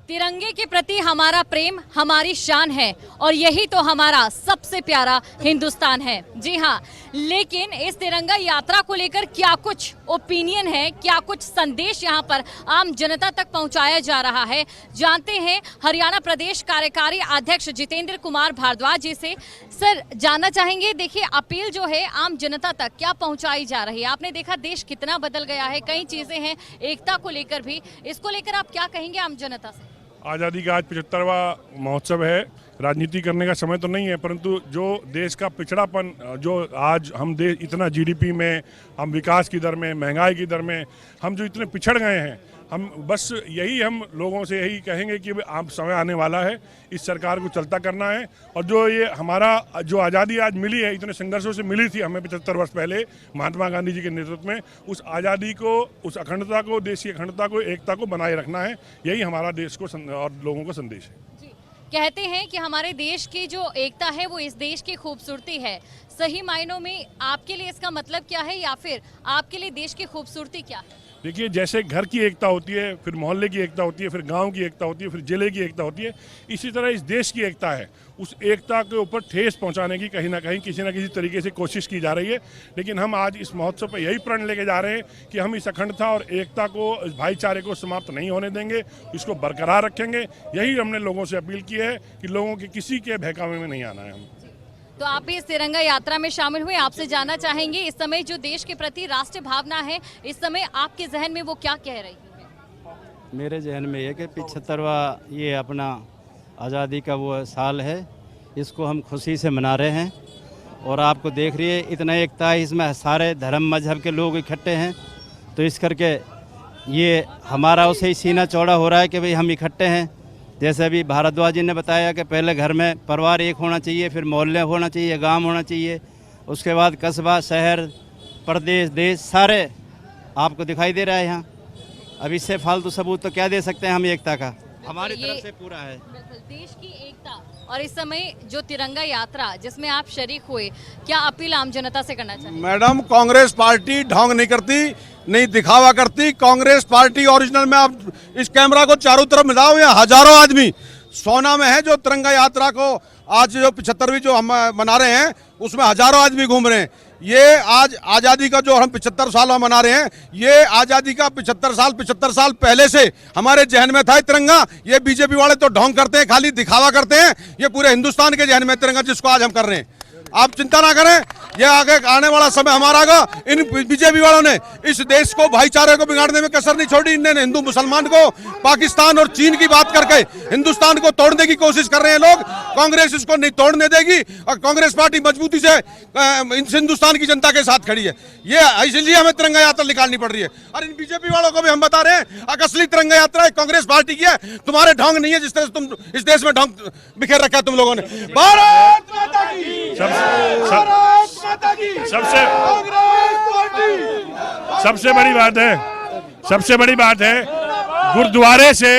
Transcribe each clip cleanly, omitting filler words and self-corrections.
तिरंगे के प्रति हमारा प्रेम हमारी शान है और यही तो हमारा सबसे प्यारा हिंदुस्तान है। जी हाँ, लेकिन इस तिरंगा यात्रा को लेकर क्या कुछ ओपिनियन है, क्या कुछ संदेश यहाँ पर आम जनता तक पहुँचाया जा रहा है, जानते हैं हरियाणा प्रदेश कार्यकारी अध्यक्ष जितेंद्र कुमार भारद्वाज जी से। सर, जानना चाहेंगे, देखिए अपील जो है आम जनता तक क्या पहुँचाई जा रही है? आपने देखा देश कितना बदल गया है, कई चीजें हैं एकता को लेकर भी, इसको लेकर आप क्या कहेंगे आम जनता से? आज़ादी का आज 75वां महोत्सव है। राजनीति करने का समय तो नहीं है, परंतु जो देश का पिछड़ापन, जो आज हम देश इतना जीडीपी में, हम विकास की दर में, महंगाई की दर में हम जो इतने पिछड़ गए हैं, हम बस यही हम लोगों से यही कहेंगे कि अब समय आने वाला है, इस सरकार को चलता करना है। और जो ये हमारा जो आज़ादी आज मिली है, इतने संघर्षों से मिली थी हमें 75 वर्ष पहले महात्मा गांधी जी के नेतृत्व में, उस आज़ादी को, उस अखंडता को, देश की अखंडता को, एकता को बनाए रखना है। यही हमारा देश को और लोगों को संदेश है। कहते हैं कि हमारे देश की जो एकता है वो इस देश की खूबसूरती है। सही मायनों में आपके लिए इसका मतलब क्या है, या फिर आपके लिए देश की खूबसूरती क्या है? देखिए, जैसे घर की एकता होती है, फिर मोहल्ले की एकता होती है, फिर गांव की एकता होती है, फिर जिले की एकता होती है, इसी तरह इस देश की एकता है। उस एकता के ऊपर ठेस पहुंचाने की कहीं ना कहीं किसी न किसी तरीके से कोशिश की जा रही है। लेकिन हम आज इस महोत्सव पर यही प्रण लेके जा रहे हैं कि हम इस अखंडता और एकता को, इस भाईचारे को समाप्त नहीं होने देंगे, इसको बरकरार रखेंगे। यही हमने लोगों से अपील की है कि लोगों के किसी के बहकावे में नहीं आना है। हम तो आप भी इस तिरंगा यात्रा में शामिल हुए। आपसे जानना चाहेंगे, इस समय जो देश के प्रति राष्ट्रीय भावना है, इस समय आपके जहन में वो क्या कह रही है? मेरे जहन में ये कि 75वां ये अपना आज़ादी का वो साल है, इसको हम खुशी से मना रहे हैं। और आपको देख रही है इतना एकता है, इसमें सारे धर्म मजहब के लोग इकट्ठे हैं। तो इस करके ये हमारा उसे ही सीना चौड़ा हो रहा है कि भाई हम इकट्ठे हैं। जैसे अभी भारद्वाज जी ने बताया कि पहले घर में परिवार एक होना चाहिए, फिर मोहल्ले होना चाहिए, गांव होना चाहिए, उसके बाद कस्बा, शहर, प्रदेश, देश सारे आपको दिखाई दे रहा है यहाँ। अब इससे फालतू सबूत तो क्या दे सकते हैं हम एकता का? हमारी तरफ से पूरा है देश की एकता। और इस समय जो तिरंगा यात्रा जिसमें आप शरीक हुए, क्या अपील आम जनता से करना चाहिए? मैडम, कांग्रेस पार्टी ढोंग नहीं करती, नहीं दिखावा करती। कांग्रेस पार्टी ओरिजिनल में आप इस कैमरा को चारों तरफ मिलाओ, ये हजारों आदमी सोना में है जो तिरंगा यात्रा को आज जो 75वीं जो हम मना रहे हैं, उसमें हजारों आदमी घूम रहे हैं। ये आज आज़ादी का जो हम 75 साल मना रहे हैं, ये आज़ादी का 75 साल पहले से हमारे जहन में था तिरंगा। ये बीजेपी वाले तो ढोंग करते हैं, खाली दिखावा करते हैं। ये पूरे हिंदुस्तान के जहन में तिरंगा, जिसको आज हम कर रहे हैं। आप चिंता ना करें, ये आगे आने वाला समय हमारा आगा। इन बीजेपी वालों ने इस देश को, भाईचारे को बिगाड़ने में कसर नहीं छोड़ी। इन्होंने हिंदू मुसलमान को, पाकिस्तान और चीन की बात करके हिंदुस्तान को तोड़ने की कोशिश कर रहे हैं लोग। कांग्रेस इसको नहीं तोड़ने देगी और कांग्रेस पार्टी मजबूती से हिंदुस्तान की जनता के साथ खड़ी है। ये इसलिए हमें तिरंगा यात्रा निकालनी पड़ रही है। और इन बीजेपी वालों को भी हम बता रहे हैं, असली तिरंगा यात्रा कांग्रेस पार्टी की है, तुम्हारे ढोंग नहीं है। जिस तरह से तुम इस देश में ढोंग बिखेर रखा है तुम लोगों ने। भारत माता की, सबसे बड़ी बात है, गुरुद्वारे से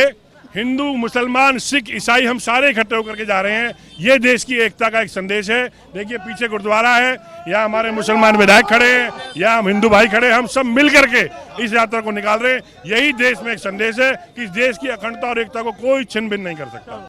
हिंदू, मुसलमान, सिख, ईसाई हम सारे इकट्ठे होकर के जा रहे हैं। ये देश की एकता का एक संदेश है। देखिए, पीछे गुरुद्वारा है, या हमारे मुसलमान विधायक खड़े हैं, या हम हिंदू भाई खड़े हैं, हम सब मिल करके इस यात्रा को निकाल रहे हैं। यही देश में एक संदेश है कि इस देश की अखंडता और एकता को कोई छिन भिन नहीं कर सकता।